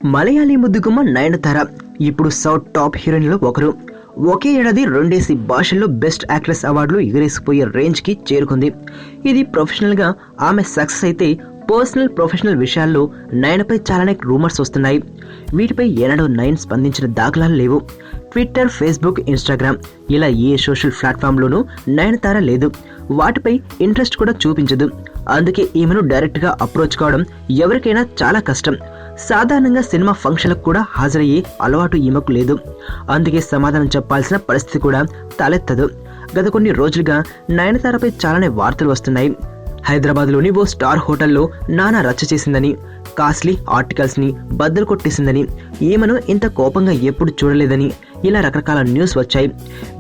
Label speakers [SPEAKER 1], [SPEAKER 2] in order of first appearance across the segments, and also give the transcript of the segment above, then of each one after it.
[SPEAKER 1] మలయాళీ ముద్దుగుమ్మ నయనతార ఇప్పుడు south top హీరోయిన్లో ఒకరు. ఒకే ఏడాది 2 భాషల్లో బెస్ట్ యాక్ట్రెస్ అవార్డులు ఎగరేసిపోయే రేంజ్ కి చేరుకుంది. ఇది ప్రొఫెషనల్ గా ఆమె సక్సెస్ అయితే ప్రొఫెషనల్ విషయాల్లో నయనపై చాలానే రూమర్స్ వస్తున్నాయి. వీటిపై ఏనాడో నయన్ స్పందించిన దాఖలాలు లేవు. ట్విట్టర్, ఫేస్బుక్, ఇన్స్టాగ్రామ్ ఇలా ఏ సోషల్ ప్లాట్ఫామ్లోనూ నయనతార లేదు. వాటిపై ఇంట్రెస్ట్ కూడా చూపించదు. అందుకే ఈమెను డైరెక్ట్గా అప్రోచ్ కావడం ఎవరికైనా చాలా కష్టం. సాధారణంగా సినిమా ఫంక్షన్లకు కూడా హాజరయ్యే అలవాటు ఈమెకు లేదు. అందుకే సమాధానం చెప్పాల్సిన పరిస్థితి కూడా తలెత్తదు. గత కొన్ని రోజులుగా నయనతారపై చాలానే వార్తలు వస్తున్నాయి. హైదరాబాద్లోని ఓ స్టార్ హోటల్లో నానా రచ్చ చేసిందని, కాస్ట్లీ ఆర్టికల్స్ని బద్దలు కొట్టేసిందని, ఈమెను ఇంత కోపంగా ఎప్పుడు చూడలేదని ఇలా రకరకాల న్యూస్ వచ్చాయి.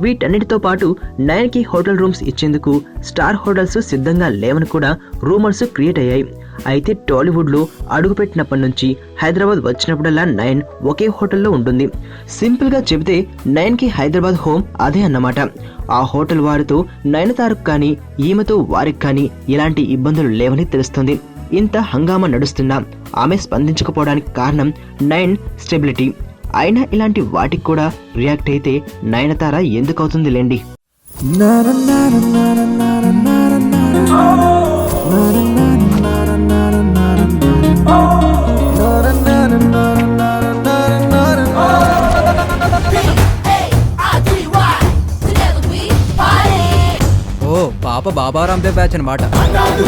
[SPEAKER 1] వీటన్నిటితో పాటు నయన్కి హోటల్ రూమ్స్ ఇచ్చేందుకు స్టార్ హోటల్స్ సిద్ధంగా లేవని కూడా రూమర్స్ క్రియేట్ అయ్యాయి. అయితే టాలీవుడ్లో అడుగుపెట్టినప్పటి నుంచి హైదరాబాద్ వచ్చినప్పుడల్లా నయన్ ఒకే హోటల్లో ఉంటుంది. సింపుల్గా చెబితే నయన్కి హైదరాబాద్ హోమ్ అదే అన్నమాట. ఆ హోటల్ వారితో నయనతారకు కానీ ఈమెతో వారికి కానీ ఇలాంటి ఇబ్బందులు లేవని తెలుస్తుంది. ఇంత హంగామా నడుస్తున్నా ఆమె స్పందించకపోవడానికి కారణం నయన్ స్టెబిలిటీ. అయినా ఇలాంటి వాటికి కూడా రియాక్ట్ అయితే నయనతార ఎందుకవుతుంది లేండి.
[SPEAKER 2] ఓ పాప బాబా రామ్దేవ్ బ్యాచ్ అనమాట.
[SPEAKER 3] అగాడు